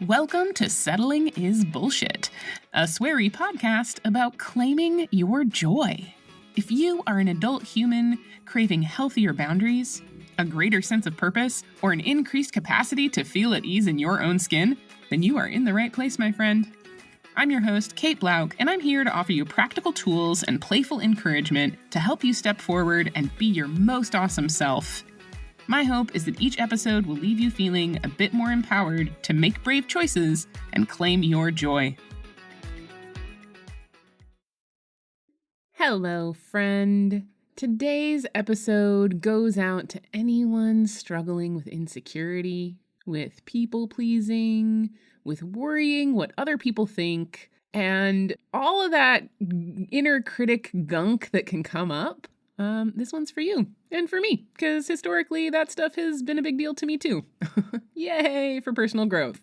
Welcome to Settling is Bullshit, a sweary podcast about claiming your joy. If you are an adult human craving healthier boundaries, a greater sense of purpose, or an increased capacity to feel at ease in your own skin, then you are in the right place, my friend. I'm your host, Kate Blauk, and I'm here to offer you practical tools and playful encouragement to help you step forward and be your most awesome self. My hope is that each episode will leave you feeling a bit more empowered to make brave choices and claim your joy. Hello, friend. Today's episode goes out to anyone struggling with insecurity, with people-pleasing, with worrying what other people think, and all of that inner critic gunk that can come up. This one's for you and for me, because historically that stuff has been a big deal to me too. Yay for personal growth.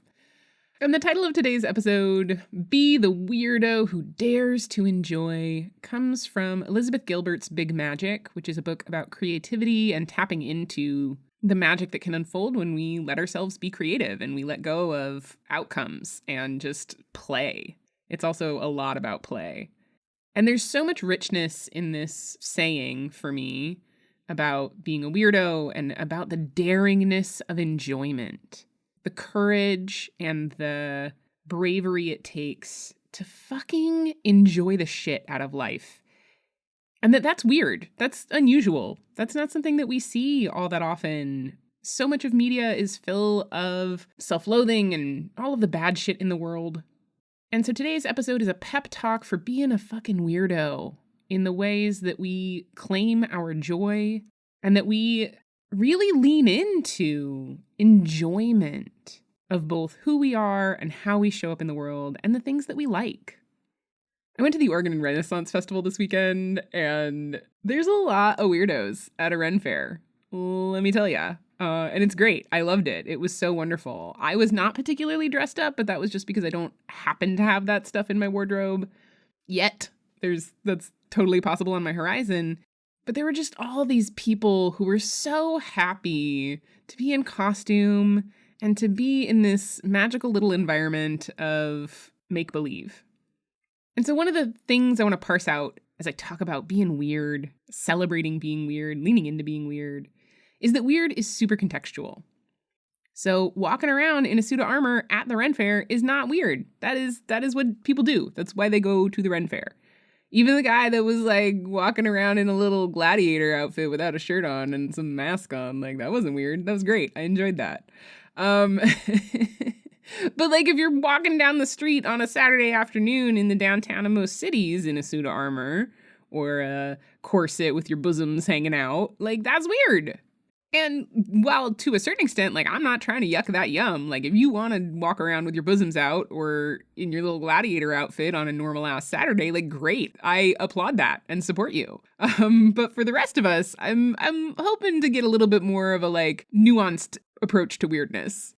And the title of today's episode, Be the Weirdo Who Dares to Enjoy, comes from Elizabeth Gilbert's Big Magic, which is a book about creativity and tapping into the magic that can unfold when we let ourselves be creative and we let go of outcomes and just play. It's also a lot about play. And there's so much richness in this saying for me about being a weirdo and about the daringness of enjoyment, the courage and the bravery it takes to fucking enjoy the shit out of life. And that's weird. That's unusual. That's not something that we see all that often. So much of media is full of self-loathing and all of the bad shit in the world. And so today's episode is a pep talk for being a fucking weirdo in the ways that we claim our joy and that we really lean into enjoyment of both who we are and how we show up in the world and the things that we like. I went to the Oregon Renaissance Festival this weekend, and there's a lot of weirdos at a Ren Fair. Let me tell ya. And it's great. I loved it. It was so wonderful. I was not particularly dressed up, but that was just because I don't happen to have that stuff in my wardrobe yet. That's totally possible on my horizon. But there were just all these people who were so happy to be in costume and to be in this magical little environment of make-believe. And so one of the things I want to parse out as I talk about being weird, celebrating being weird, leaning into being weird, is that weird is super contextual. So walking around in a suit of armor at the Ren Fair is not weird. That is what people do. That's why they go to the Ren Fair. Even the guy that was like walking around in a little gladiator outfit without a shirt on and some mask on, like that wasn't weird. That was great. I enjoyed that. But like if you're walking down the street on a Saturday afternoon in the downtown of most cities in a suit of armor or a corset with your bosoms hanging out, like that's weird. And while to a certain extent, like I'm not trying to yuck that yum. Like if you want to walk around with your bosoms out or in your little gladiator outfit on a normal ass Saturday, like great. I applaud that and support you. But for the rest of us, I'm hoping to get a little bit more of a like nuanced approach to weirdness.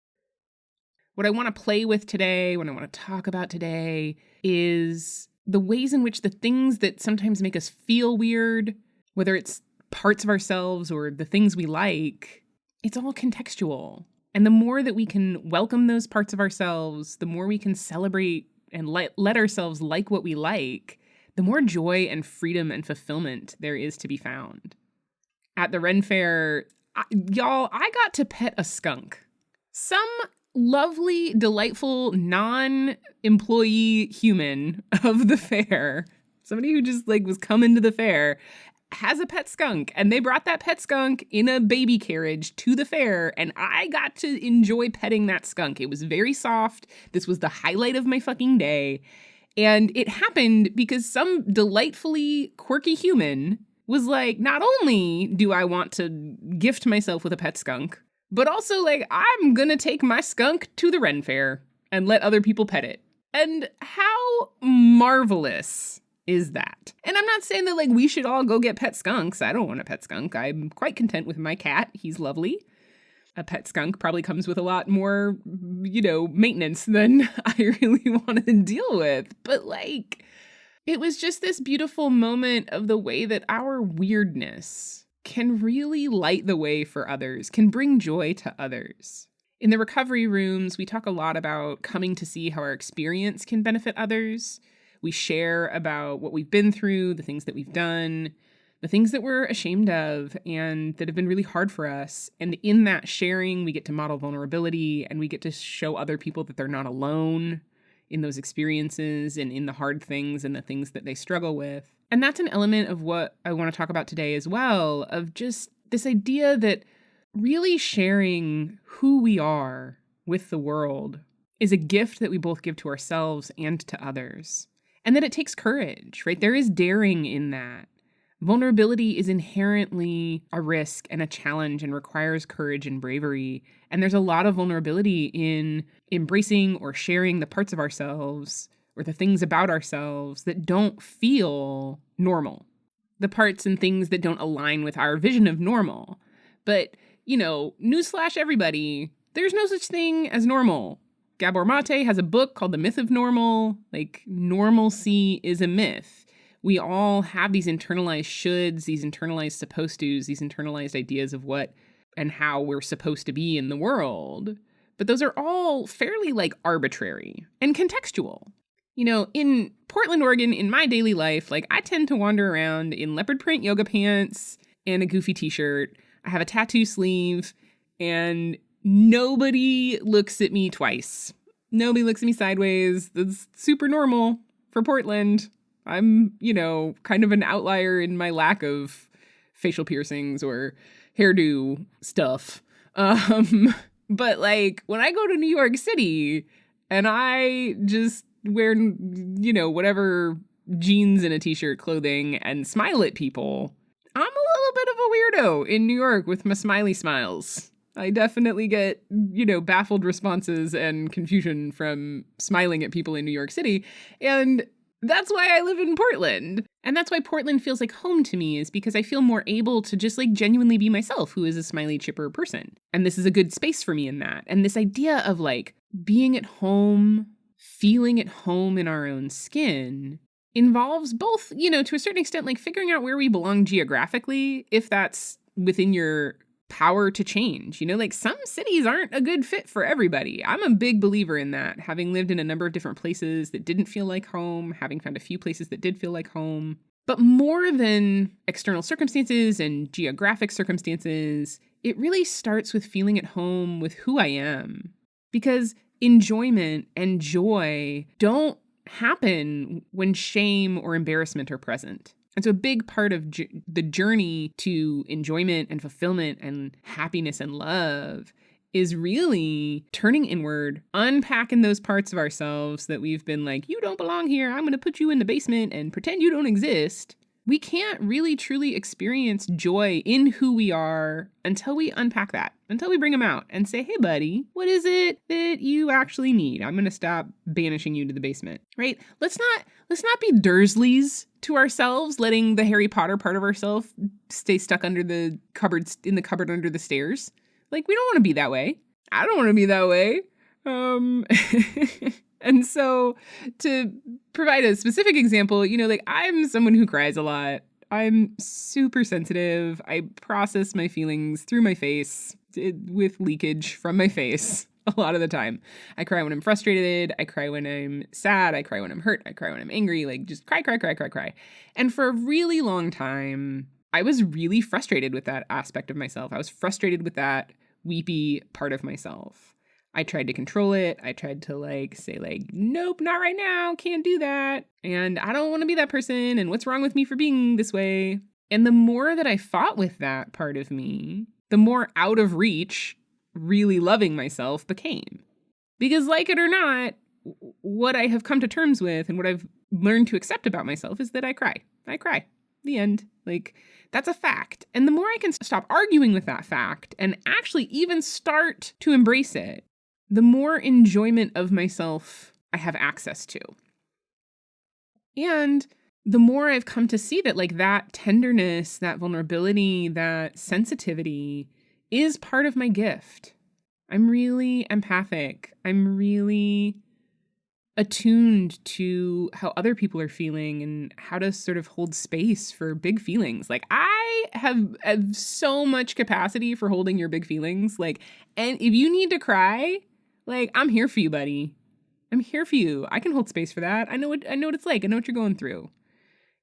What I want to play with today, what I want to talk about today is the ways in which the things that sometimes make us feel weird, whether it's parts of ourselves or the things we like, it's all contextual. And the more that we can welcome those parts of ourselves, the more we can celebrate and let ourselves like what we like, the more joy and freedom and fulfillment there is to be found. At the Ren Fair, I got to pet a skunk. Some lovely, delightful, non-employee human of the fair, somebody who just like was coming to the fair, has a pet skunk, and they brought that pet skunk in a baby carriage to the fair, and I got to enjoy petting that skunk. It was very soft. This was the highlight of my fucking day, and it happened because some delightfully quirky human was like, not only do I want to gift myself with a pet skunk, but also like I'm gonna take my skunk to the Ren Fair and let other people pet it. And how marvelous is that? And I'm not saying that like we should all go get pet skunks. I don't want a pet skunk. I'm quite content with my cat. He's lovely. A pet skunk probably comes with a lot more, maintenance than I really want to deal with. But like, it was just this beautiful moment of the way that our weirdness can really light the way for others, can bring joy to others. In the recovery rooms, we talk a lot about coming to see how our experience can benefit others. We share about what we've been through, the things that we've done, the things that we're ashamed of and that have been really hard for us. And in that sharing, we get to model vulnerability and we get to show other people that they're not alone in those experiences and in the hard things and the things that they struggle with. And that's an element of what I want to talk about today as well, of just this idea that really sharing who we are with the world is a gift that we both give to ourselves and to others. And that it takes courage, right? There is daring in that. Vulnerability is inherently a risk and a challenge and requires courage and bravery. And there's a lot of vulnerability in embracing or sharing the parts of ourselves or the things about ourselves that don't feel normal. The parts and things that don't align with our vision of normal. But, newsflash everybody, there's no such thing as normal. Gabor Mate has a book called The Myth of Normal. Normalcy is a myth. We all have these internalized shoulds, these internalized supposed tos, these internalized ideas of what and how we're supposed to be in the world. But those are all fairly arbitrary and contextual. In Portland, Oregon, in my daily life, I tend to wander around in leopard print yoga pants and a goofy t-shirt. I have a tattoo sleeve and nobody looks at me twice. Nobody looks at me sideways. That's super normal for Portland. I'm, kind of an outlier in my lack of facial piercings or hairdo stuff. But when I go to New York City and I just wear, whatever jeans and a t-shirt clothing and smile at people, I'm a little bit of a weirdo in New York with my smiley smiles. I definitely get, baffled responses and confusion from smiling at people in New York City. And that's why I live in Portland. And that's why Portland feels like home to me, is because I feel more able to just genuinely be myself, who is a smiley, chipper person. And this is a good space for me in that. And this idea of being at home, feeling at home in our own skin involves both, to a certain extent, figuring out where we belong geographically, if that's within your power to change. Some cities aren't a good fit for everybody. I'm a big believer in that, having lived in a number of different places that didn't feel like home, having found a few places that did feel like home. But more than external circumstances and geographic circumstances, it really starts with feeling at home with who I am. Because enjoyment and joy don't happen when shame or embarrassment are present. And so a big part of the journey to enjoyment and fulfillment and happiness and love is really turning inward, unpacking those parts of ourselves that we've been you don't belong here, I'm going to put you in the basement and pretend you don't exist. We can't really truly experience joy in who we are until we unpack that, until we bring them out and say, hey, buddy, what is it that you actually need? I'm going to stop banishing you to the basement, right? Let's not be Dursleys to ourselves, letting the Harry Potter part of ourselves stay stuck under the cupboards, in the cupboard under the stairs. We don't want to be that way. I don't want to be that way. And so to provide a specific example, I'm someone who cries a lot. I'm super sensitive. I process my feelings through my face with leakage from my face a lot of the time. I cry when I'm frustrated. I cry when I'm sad. I cry when I'm hurt. I cry when I'm angry. Just cry. And for a really long time, I was really frustrated with that aspect of myself. I was frustrated with that weepy part of myself. I tried to control it. I tried to say nope, not right now. Can't do that. And I don't want to be that person. And what's wrong with me for being this way? And the more that I fought with that part of me, the more out of reach really loving myself became. Because like it or not, what I have come to terms with and what I've learned to accept about myself is that I cry. I cry. The end. That's a fact. And the more I can stop arguing with that fact and actually even start to embrace it, the more enjoyment of myself I have access to. And the more I've come to see that that tenderness, that vulnerability, that sensitivity is part of my gift. I'm really empathic. I'm really attuned to how other people are feeling and how to sort of hold space for big feelings. Like I have so much capacity for holding your big feelings. Like, and if you need to cry, like I'm here for you, buddy. I'm here for you. I can hold space for that. I know what it's like. I know what you're going through.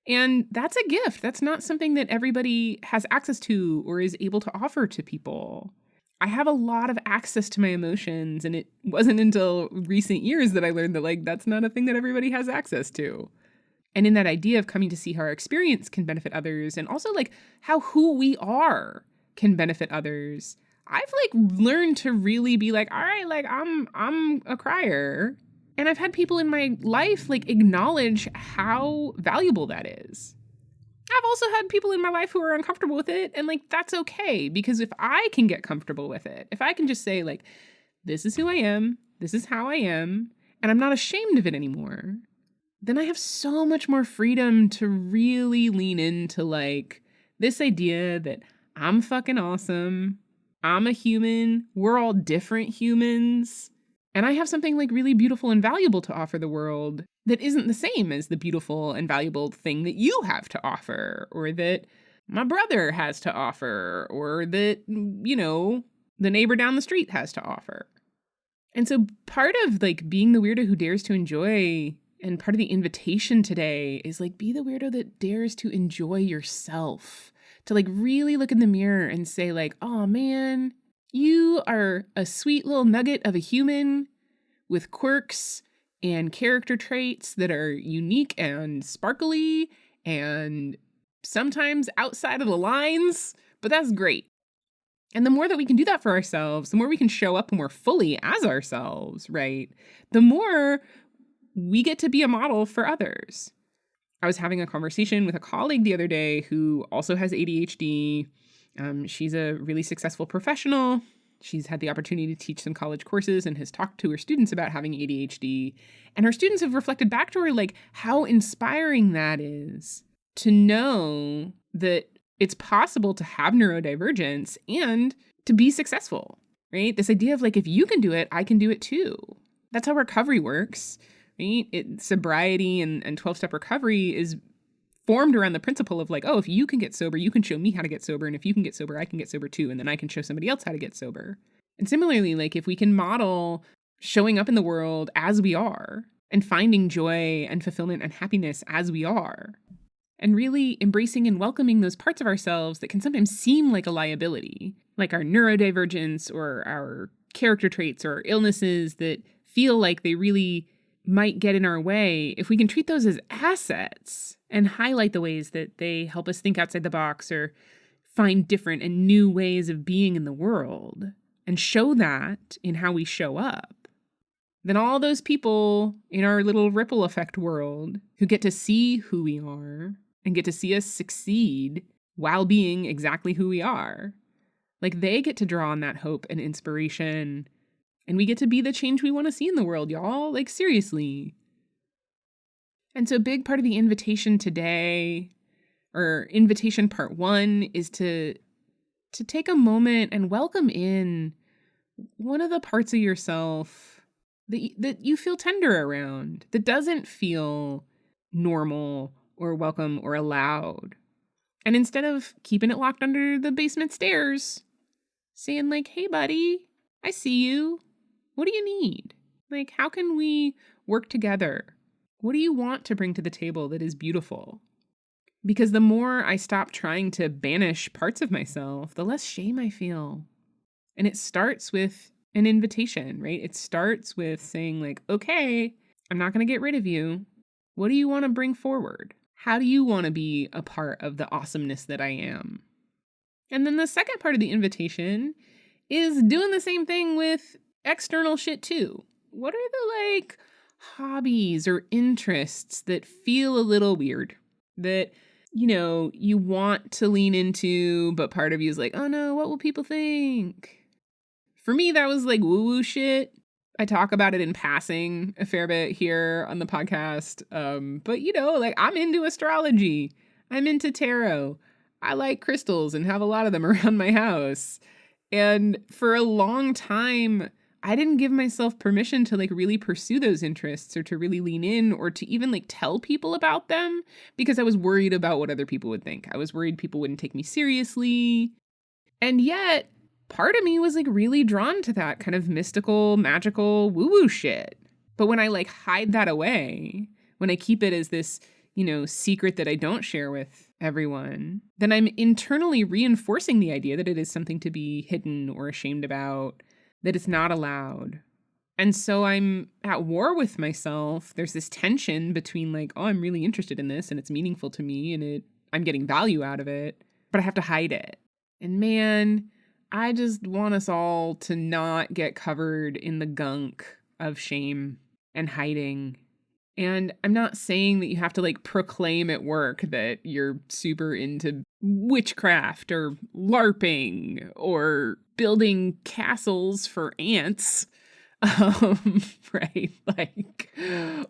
And that's a gift. That's not something that everybody has access to or is able to offer to people. I have a lot of access to my emotions, and it wasn't until recent years that I learned that, like, that's not a thing that everybody has access to. And in that idea of coming to see how our experience can benefit others, and also, like, how who we are can benefit others, I've, like, learned to really be like, all right, like, I'm a crier. And I've had people in my life, like, acknowledge how valuable that is. I've also had people in my life who are uncomfortable with it, and like that's okay, because if I can get comfortable with it, if I can just say like, this is who I am, this is how I am, and I'm not ashamed of it anymore, then I have so much more freedom to really lean into like this idea that I'm fucking awesome, I'm a human, we're all different humans, and I have something like really beautiful and valuable to offer the world that isn't the same as the beautiful and valuable thing that you have to offer, or that my brother has to offer, or that, you know, the neighbor down the street has to offer. And so part of like being the weirdo who dares to enjoy, and part of the invitation today is like, be the weirdo that dares to enjoy yourself, to like really look in the mirror and say like, oh man, you are a sweet little nugget of a human with quirks and character traits that are unique and sparkly and sometimes outside of the lines, but that's great. And the more that we can do that for ourselves, the more we can show up more fully as ourselves, right? The more we get to be a model for others. I was having a conversation with a colleague the other day who also has ADHD. She's a really successful professional. She's had the opportunity to teach some college courses and has talked to her students about having ADHD. And her students have reflected back to her like how inspiring that is to know that it's possible to have neurodivergence and to be successful, right? This idea of like, if you can do it, I can do it too. That's how recovery works, right? Sobriety and 12-step recovery is formed around the principle of like, oh, if you can get sober, you can show me how to get sober. And if you can get sober, I can get sober too. And then I can show somebody else how to get sober. And similarly, like if we can model showing up in the world as we are and finding joy and fulfillment and happiness as we are, and really embracing and welcoming those parts of ourselves that can sometimes seem like a liability, like our neurodivergence or our character traits or illnesses that feel like they really might get in our way, if we can treat those as assets and highlight the ways that they help us think outside the box or find different and new ways of being in the world, and show that in how we show up, then all those people in our little ripple effect world who get to see who we are and get to see us succeed while being exactly who we are, like they get to draw on that hope and inspiration, and we get to be the change we want to see in the world, y'all. Like seriously. And so a big part of the invitation today, or invitation part 1, is to take a moment and welcome in one of the parts of yourself that you feel tender around, that doesn't feel normal or welcome or allowed. And instead of keeping it locked under the basement stairs, saying like, hey buddy, I see you. What do you need? Like, how can we work together? What do you want to bring to the table that is beautiful? Because the more I stop trying to banish parts of myself, the less shame I feel. And it starts with an invitation, right? It starts with saying like, okay, I'm not going to get rid of you. What do you want to bring forward? How do you want to be a part of the awesomeness that I am? And then the second part of the invitation is doing the same thing with external shit too. What are the like hobbies or interests that feel a little weird, that, you know, you want to lean into, but part of you is like, oh no, what will people think? For me, that was like woo-woo shit. I talk about it in passing a fair bit here on the podcast. But you know, like I'm into astrology. I'm into tarot. I like crystals and have a lot of them around my house. And for a long time, I didn't give myself permission to like really pursue those interests or to really lean in or to even like tell people about them because I was worried about what other people would think. I was worried people wouldn't take me seriously. And yet, part of me was like really drawn to that kind of mystical, magical woo-woo shit. But when I like hide that away, when I keep it as this, secret that I don't share with everyone, then I'm internally reinforcing the idea that it is something to be hidden or ashamed about, that it's not allowed. And so I'm at war with myself. There's this tension between like, oh, I'm really interested in this and it's meaningful to me and I'm getting value out of it, but I have to hide it. And man, I just want us all to not get covered in the gunk of shame and hiding. And I'm not saying that you have to like proclaim at work that you're super into witchcraft or LARPing or building castles for ants. Right. Like,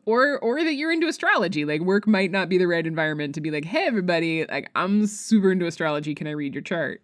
or that you're into astrology. Like work might not be the right environment to be like, hey, everybody, like I'm super into astrology. Can I read your chart?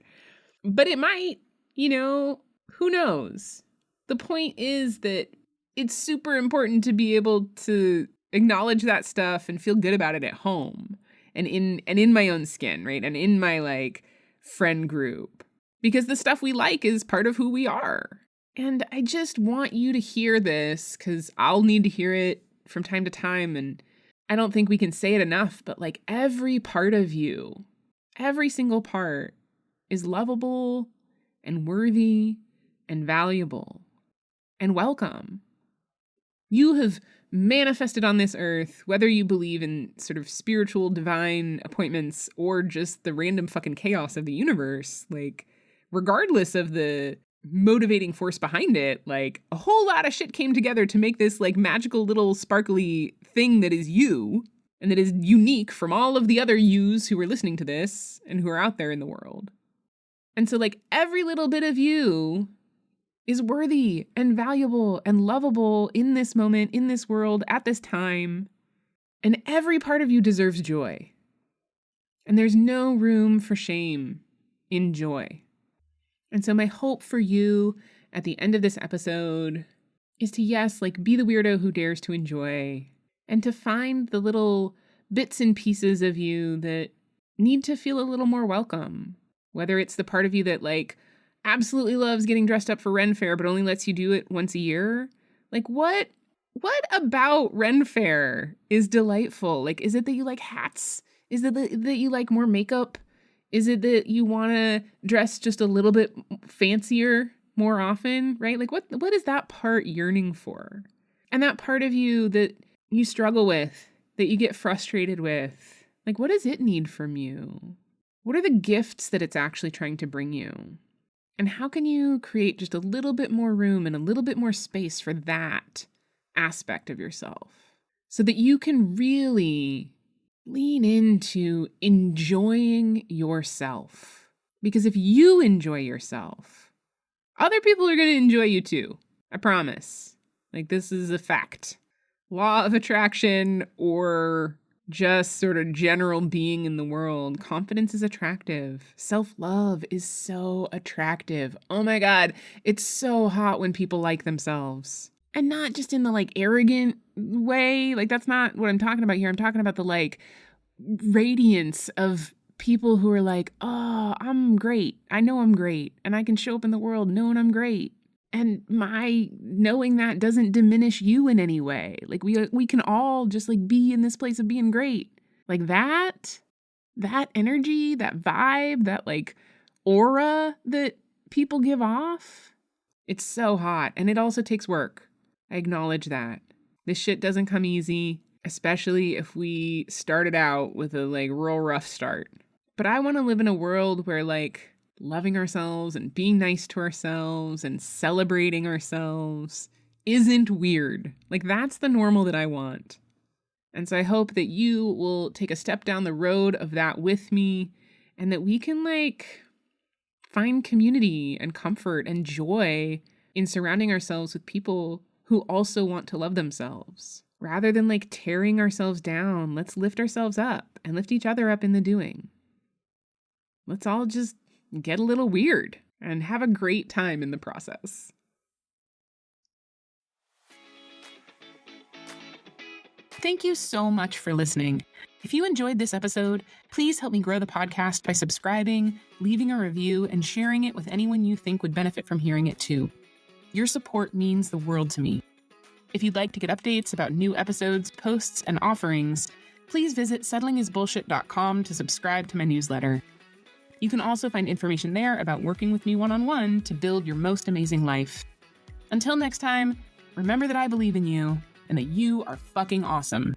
But it might, who knows? The point is that it's super important to be able to acknowledge that stuff and feel good about it at home and in my own skin, right? And in my like friend group, because the stuff we like is part of who we are. And I just want you to hear this because I'll need to hear it from time to time. And I don't think we can say it enough, but like every part of you, every single part is lovable and worthy and valuable and welcome. You have manifested on this earth, whether you believe in sort of spiritual divine appointments or just the random fucking chaos of the universe, like regardless of the motivating force behind it, like a whole lot of shit came together to make this like magical little sparkly thing that is you and that is unique from all of the other yous who are listening to this and who are out there in the world. And so like every little bit of you is worthy and valuable and lovable in this moment, in this world, at this time. And every part of you deserves joy. And there's no room for shame in joy. And so my hope for you at the end of this episode is to, yes, like be the weirdo who dares to enjoy and to find the little bits and pieces of you that need to feel a little more welcome. Whether it's the part of you that like absolutely loves getting dressed up for Ren Fair, but only lets you do it once a year. Like what about Ren Fair is delightful? Like, is it that you like hats? Is it that you like more makeup? Is it that you want to dress just a little bit fancier more often, right? Like what is that part yearning for? And that part of you that you struggle with, that you get frustrated with, like what does it need from you? What are the gifts that it's actually trying to bring you? And how can you create just a little bit more room and a little bit more space for that aspect of yourself so that you can really lean into enjoying yourself? Because if you enjoy yourself, other people are going to enjoy you too. I promise. Like this is a fact. Law of attraction or just sort of general being in the world. Confidence is attractive. Self-love is so attractive. Oh my God. It's so hot when people like themselves. And not just in the like arrogant way. Like that's not what I'm talking about here. I'm talking about the like radiance of people who are like, oh, I'm great. I know I'm great. And I can show up in the world knowing I'm great. And my knowing that doesn't diminish you in any way. Like we can all just like be in this place of being great. Like that energy, that vibe, that like aura that people give off. It's so hot. And it also takes work. I acknowledge that. This shit doesn't come easy, especially if we started out with a like real rough start. But I want to live in a world where like loving ourselves and being nice to ourselves and celebrating ourselves isn't weird. Like that's the normal that I want. And so I hope that you will take a step down the road of that with me and that we can like find community and comfort and joy in surrounding ourselves with people who also want to love themselves. Rather than like tearing ourselves down, let's lift ourselves up and lift each other up in the doing. Let's all just get a little weird and have a great time in the process. Thank you so much for listening. If you enjoyed this episode, please help me grow the podcast by subscribing, leaving a review, and sharing it with anyone you think would benefit from hearing it too. Your support means the world to me. If you'd like to get updates about new episodes, posts, and offerings, please visit settlingisbullshit.com to subscribe to my newsletter. You can also find information there about working with me one-on-one to build your most amazing life. Until next time, remember that I believe in you and that you are fucking awesome.